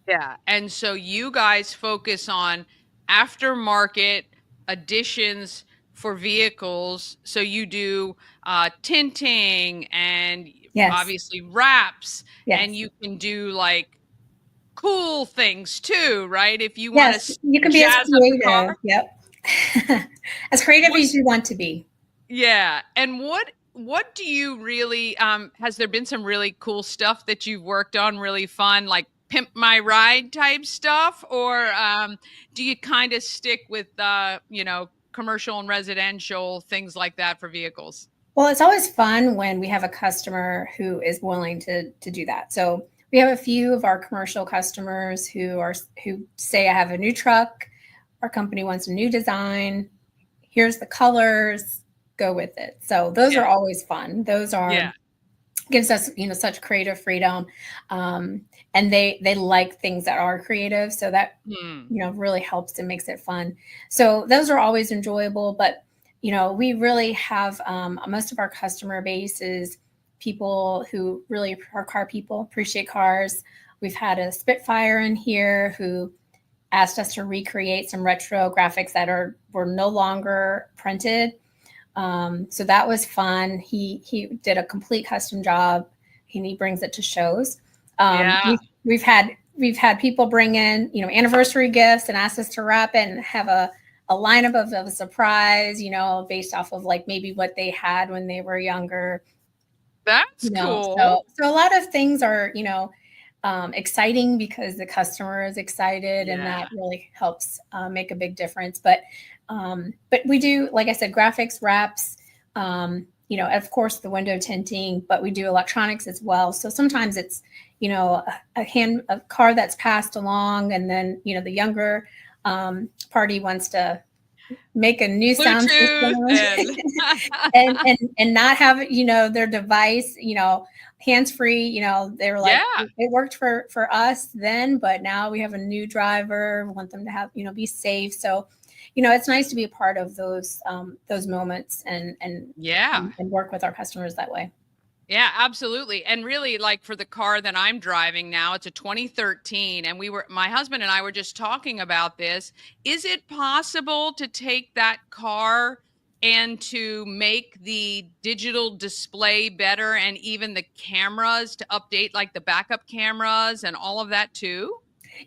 Yeah. And so you guys focus on aftermarket additions for vehicles. So you do tinting and obviously wraps, and you can do like cool things too, right? If you want to, you can be as creative. Yep. As creative as you want to be. Yeah. And what do you really, has there been some really cool stuff that you've worked on, really fun, like pimp my ride type stuff? Or do you kind of stick with, commercial and residential things like that for vehicles? Well, it's always fun when we have a customer who is willing to do that. So we have a few of our commercial customers who say, I have a new truck, our company wants a new design, here's the colors, go with it. So those are always fun. Those are gives us, such creative freedom. And they like things that are creative. So that, really helps and makes it fun. So those are always enjoyable. But, we really have most of our customer base is people who really are car people, appreciate cars. We've had a Spitfire in here who asked us to recreate some retro graphics that were no longer printed. So that was fun. He did a complete custom job, and he brings it to shows. We've had people bring in, anniversary gifts and ask us to wrap it and have a lineup of a surprise, based off of like maybe what they had when they were younger. That's cool. So a lot of things are, exciting because the customer is excited, and that really helps make a big difference. But we do, like I said, graphics, wraps, of course the window tinting, but we do electronics as well. So sometimes it's, a car that's passed along, and then, the younger party wants to make a new sound system and not have, their device, hands-free, they were like, it worked for us then, but now we have a new driver. We want them to have, be safe. So, it's nice to be a part of those moments and work with our customers that way. Yeah, absolutely. And really, like for the car that I'm driving now, it's a 2013, and my husband and I were just talking about this. Is it possible to take that car and to make the digital display better, and even the cameras to update, like the backup cameras and all of that too?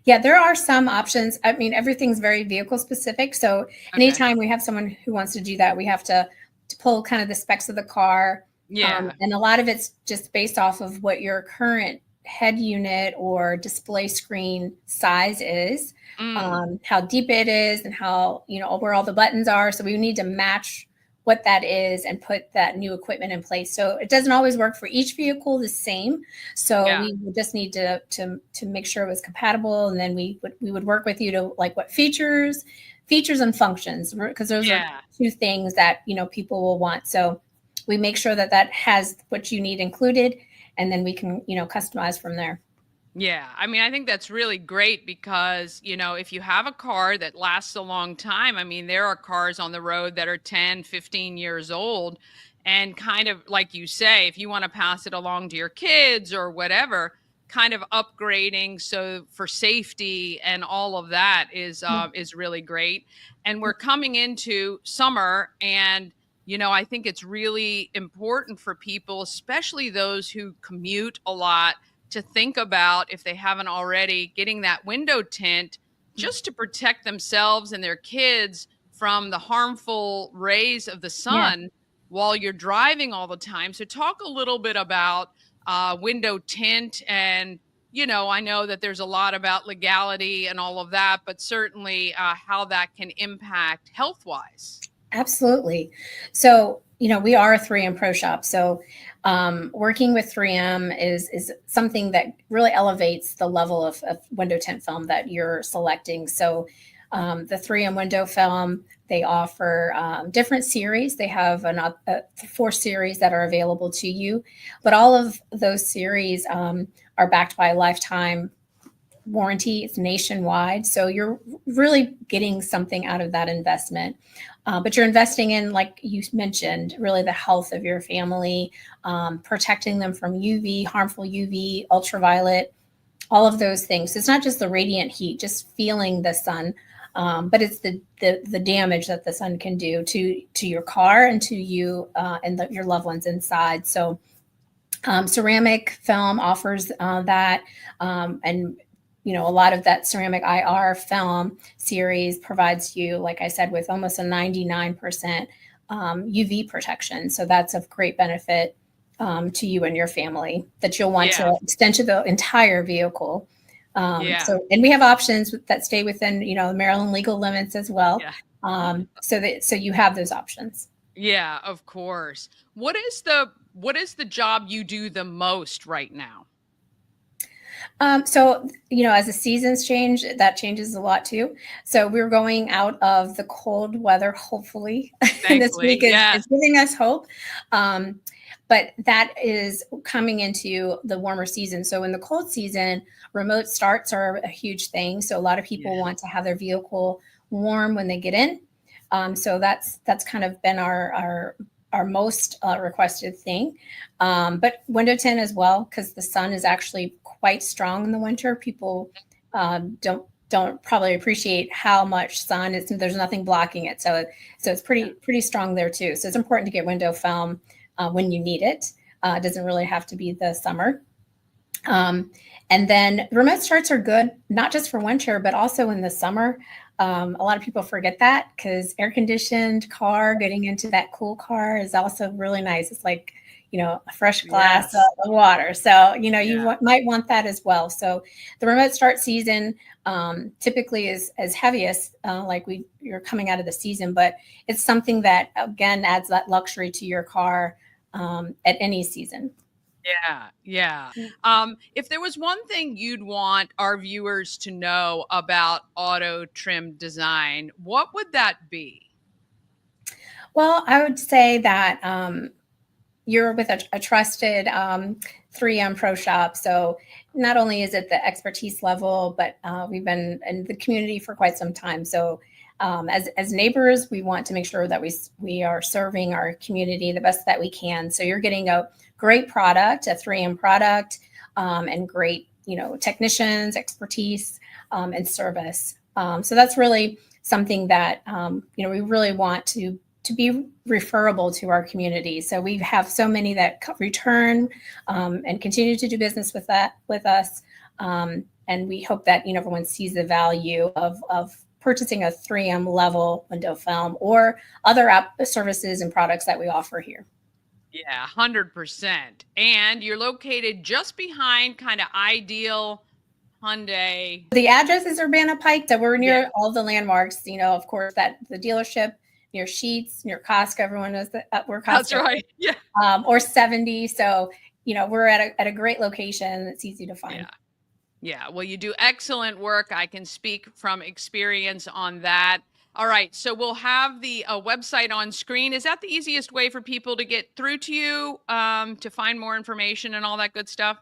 Yeah, there are some options. I mean, everything's very vehicle specific. So anytime we have someone who wants to do that, we have to pull kind of the specs of the car. And a lot of it's just based off of what your current head unit or display screen size is, how deep it is, and how, where all the buttons are. So we need to match what that is and put that new equipment in place. So it doesn't always work for each vehicle the same. So we just need to make sure it was compatible. And then we would work with you to like what features and functions, because those are two things that, people will want. So we make sure that has what you need included, and then we can, customize from there. Yeah. I mean, I think that's really great because, if you have a car that lasts a long time, I mean, there are cars on the road that are 10, 15 years old, and kind of like you say, if you want to pass it along to your kids or whatever, kind of upgrading. So for safety and all of that is really great. And we're coming into summer, and I think it's really important for people, especially those who commute a lot, to think about, if they haven't already, getting that window tint just to protect themselves and their kids from the harmful rays of the sun. while you're driving all the time. So talk a little bit about window tint. And, you know, I know that there's a lot about legality and all of that, but certainly how that can impact health-wise. Absolutely. So, you know, we are a 3M Pro Shop. So working with 3M is something that really elevates the level of window tint film that you're selecting. So the 3M window film, they offer different series. They have 4 series that are available to you, but all of those series are backed by a lifetime warranty. It's nationwide. So you're really getting something out of that investment. But you're investing in, like you mentioned, really the health of your family, protecting them from UV, harmful UV, ultraviolet, all of those things. So it's not just the radiant heat, just feeling the sun, but it's the damage that the sun can do to your car and to you and your loved ones inside. So ceramic film offers that, and you know, a lot of that ceramic IR film series provides you, like I said, with almost a 99% UV protection. So that's of great benefit to you and your family that you'll want to extend to the entire vehicle. So, and we have options that stay within, you know, Maryland legal limits as well. So you have those options. Yeah, of course. What is the job you do the most right now? So, you know, as the seasons change, that changes a lot too. So we're going out of the cold weather, hopefully. This week is giving us hope. But that is coming into the warmer season. So in the cold season, remote starts are a huge thing. So a lot of people want to have their vehicle warm when they get in. So that's kind of been our most requested thing. But window tint as well, because the sun is actually quite strong in the winter. People don't probably appreciate how much sun is. There's nothing blocking it, so it's pretty strong there too. So it's important to get window film when you need it. It doesn't really have to be the summer. And then remote starts are good, not just for winter, but also in the summer. A lot of people forget that because air conditioned car, getting into that cool car is also really nice. It's like, you know, a fresh glass of water. So, you know, you might want that as well. So the remote start season typically is as heaviest, like you're coming out of the season, but it's something that, again, adds that luxury to your car at any season. Yeah. If there was one thing you'd want our viewers to know about auto trim design, what would that be? Well, I would say that you're with a trusted 3M Pro Shop. So not only is it the expertise level, but we've been in the community for quite some time. So as neighbors, we want to make sure that we are serving our community the best that we can. So you're getting a great product, a 3M product, and great, you know, technicians, expertise, and service. So that's really something that, you know, we really want to be referable to our community. So we have so many that return and continue to do business with us. And we hope that, you know, everyone sees the value of purchasing a 3M level window film or other services and products that we offer here. Yeah, 100%. And you're located just behind kind of Ideal Hyundai. The address is Urbana Pike, so we're near all the landmarks, you know, of course, that the dealership, near Sheetz, near Costco, everyone knows that we're Costco. That's right. Yeah. Or 70. So, you know, we're at a great location. It's easy to find. Yeah. Well, you do excellent work. I can speak from experience on that. All right. So we'll have the website on screen. Is that the easiest way for people to get through to you to find more information and all that good stuff?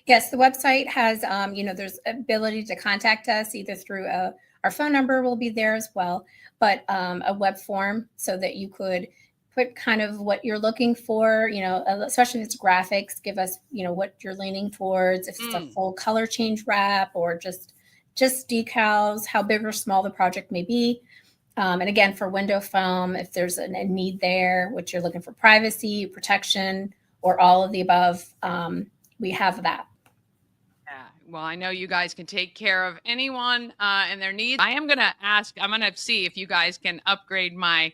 Yes. The website has, you know, there's ability to contact us either through our phone number will be there as well, but a web form so that you could put kind of what you're looking for, you know, especially if it's graphics, give us, you know, what you're leaning towards, if it's a full color change wrap or just decals, how big or small the project may be. And again, for window film, if there's a need there, what you're looking for, privacy, protection, or all of the above, we have that. Yeah. Well, I know you guys can take care of anyone and their needs. I'm going to see if you guys can upgrade my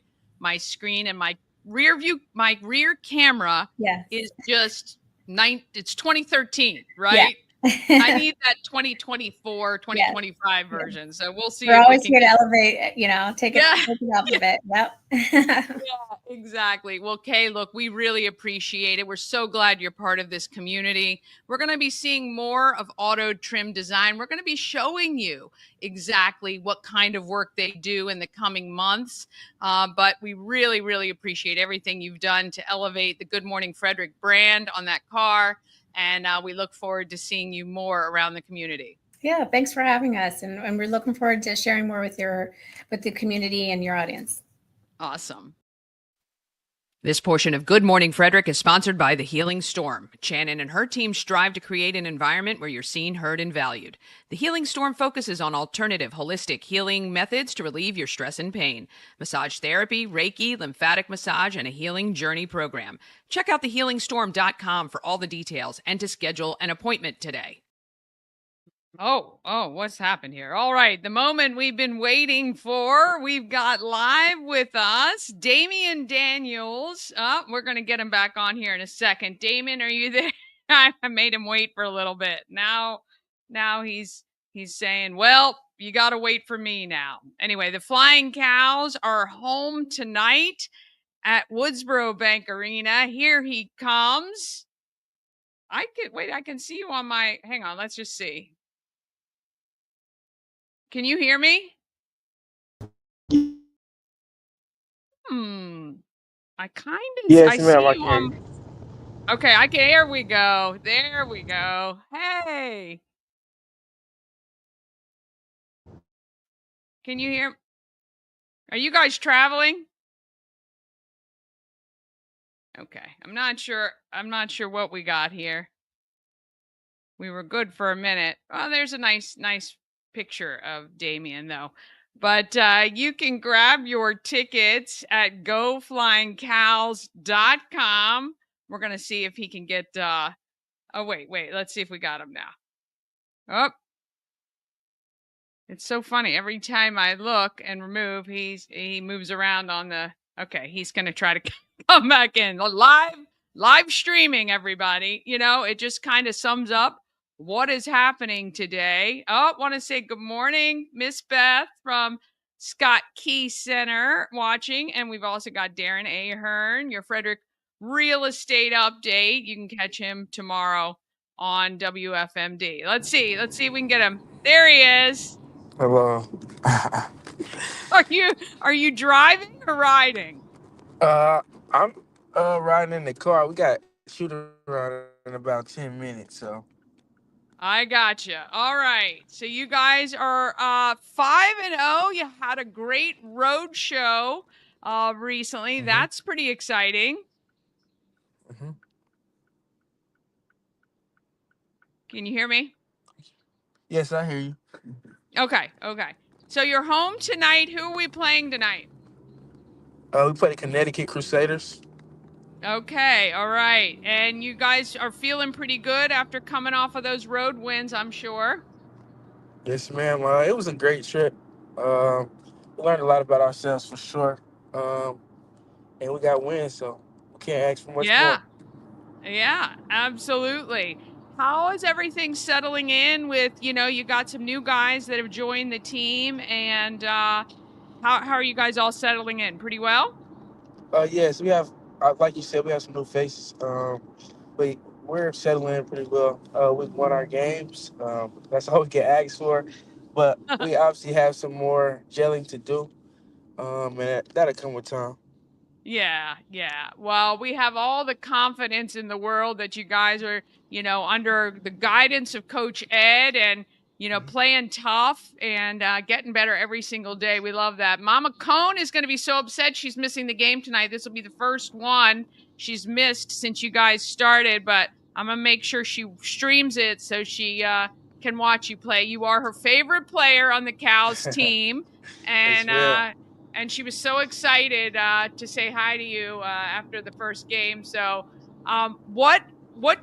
screen and my my rear camera is just it's 2013, right? I need that 2024, 2025 version. So we'll see. We're if always we can here to elevate, take it up a bit. Yep. Yeah, exactly. Well, Kay, look, we really appreciate it. We're so glad you're part of this community. We're going to be seeing more of Auto Trim Design. We're going to be showing you exactly what kind of work they do in the coming months. But we really, really appreciate everything you've done to elevate the Good Morning Frederick brand on that car. And we look forward to seeing you more around the community. Yeah, thanks for having us. And we're looking forward to sharing more with the community and your audience. Awesome. This portion of Good Morning Frederick is sponsored by The Healing Storm. Shannon and her team strive to create an environment where you're seen, heard, and valued. The Healing Storm focuses on alternative, holistic healing methods to relieve your stress and pain. Massage therapy, Reiki, lymphatic massage, and a healing journey program. Check out thehealingstorm.com for all the details and to schedule an appointment today. Oh, what's happened here? All right, the moment we've been waiting for. We've got live with us Damien Daniels. We're going to get him back on here in a second. Damien, are you there? I made him wait for a little bit. Now he's saying, well, you got to wait for me now. Anyway, the Flying Cows are home tonight at Woodsboro Bank Arena. Here he comes. I can see you on my, hang on, let's just see. Can you hear me? I kind of. Yes, I ma'am. see I you can hear you. Okay, I can. There we go. There we go. Hey. Can you hear? Are you guys traveling? Okay. I'm not sure what we got here. We were good for a minute. Oh, there's a nice picture of Damien though. But you can grab your tickets at goflyingcows.com. We're going to see if he can get oh wait, let's see if we got him now. Oh. It's so funny. Every time I look and remove, he moves around on the. Okay, he's going to try to come back in. Live streaming, everybody. It just kind of sums up what is happening today. Want to say good morning, Miss Beth from Scott Key Center watching. And we've also got Darren Ahern, your Frederick real estate update. You can catch him tomorrow on WFMD. Let's see if we can get him. There he is. Hello. Are you driving or riding? I'm riding in the car. We got shoot around in about 10 minutes, so. I gotcha. All right. So you guys are 5-0. You had a great road show recently. Mm-hmm. That's pretty exciting. Mm-hmm. Can you hear me? Yes, I hear you. Okay. So you're home tonight. Who are we playing tonight? We play the Connecticut Crusaders. Okay, all right. And you guys are feeling pretty good after coming off of those road wins, I'm sure. Yes, ma'am. It was a great trip. We learned a lot about ourselves for sure. And we got wins, so we can't ask for much more. Yeah, absolutely. How is everything settling in with, you got some new guys that have joined the team, and how are you guys all settling in? Pretty well? Yes, we have, like you said, we have some new faces. But we're settling in pretty well. We've won our games. That's all we get asked for. But we obviously have some more gelling to do, and that'll come with time. Yeah. Well, we have all the confidence in the world that you guys are, under the guidance of Coach Ed and, playing tough and getting better every single day. We love that. Mama Cone is going to be so upset she's missing the game tonight. This will be the first one she's missed since you guys started, but I'm going to make sure she streams it so she can watch you play. You are her favorite player on the Cows team. And she was so excited to say hi to you after the first game. So what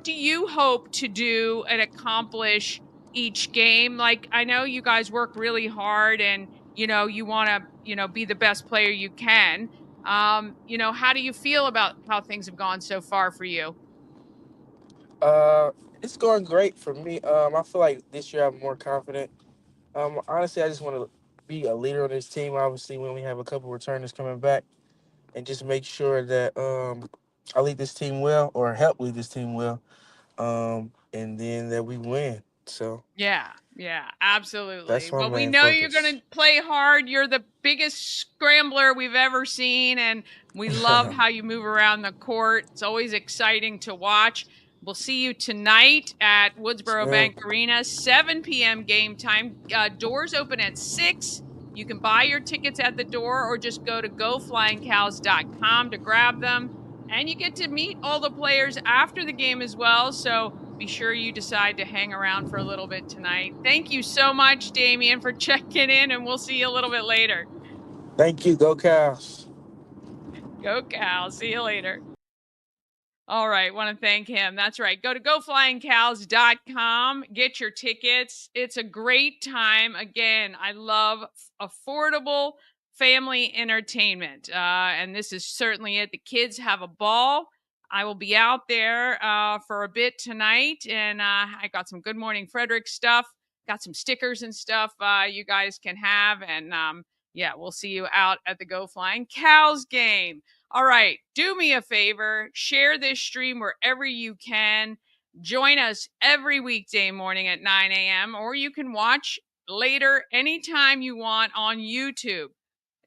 do you hope to do and accomplish each game? Like, I know you guys work really hard and, you want to, be the best player you can. How do you feel about how things have gone so far for you? It's going great for me. I feel like this year I'm more confident. Honestly, I just want to be a leader on this team. Obviously, when we have a couple returners coming back, and just make sure that I lead this team well, or help lead this team well, and then that we win. So Yeah, absolutely. that's my Well, we main know you're going focus. to play hard. You're the biggest scrambler we've ever seen, and we love how you move around the court. It's always exciting to watch. We'll see you tonight at Woodsboro Bank Arena, 7 p.m. game time. Doors open at 6. You can buy your tickets at the door or just go to goflyingcows.com to grab them. And you get to meet all the players after the game as well. So be sure you decide to hang around for a little bit tonight. Thank you so much, Damien, for checking in, and we'll see you a little bit later. Thank you. Go Cows. Go Cows. See you later. All right. Want to thank him. That's right. Go to goflyingcows.com. Get your tickets. It's a great time. Again, I love affordable family entertainment. And this is certainly it. The kids have a ball. I will be out there for a bit tonight. And I got some Good Morning Frederick stuff. Got some stickers and stuff you guys can have. And we'll see you out at the Go Flying Cows game. All right, do me a favor, share this stream wherever you can. Join us every weekday morning at 9 a.m., or you can watch later anytime you want on YouTube.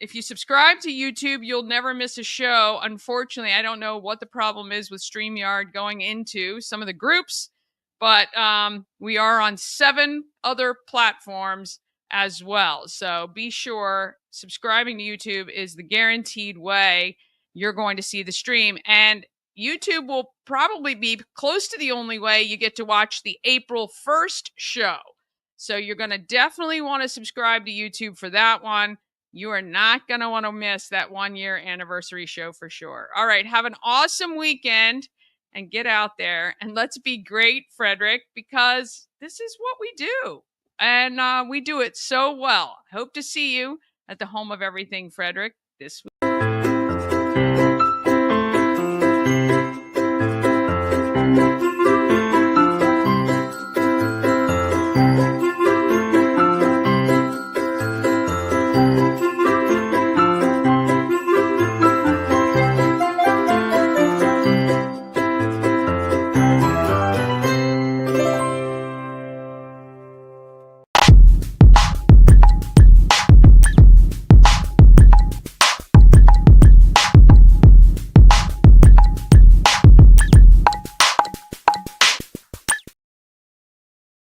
If you subscribe to YouTube, you'll never miss a show. Unfortunately, I don't know what the problem is with StreamYard going into some of the groups, but we are on 7 other platforms as well. So be sure subscribing to YouTube is the guaranteed way you're going to see the stream. And YouTube will probably be close to the only way you get to watch the April 1st show. So you're going to definitely want to subscribe to YouTube for that one. You are not going to want to miss that 1-year anniversary show for sure. All right, have an awesome weekend and get out there and let's be great, Frederick, because this is what we do. And we do it so well. Hope to see you at the home of everything, Frederick, this week.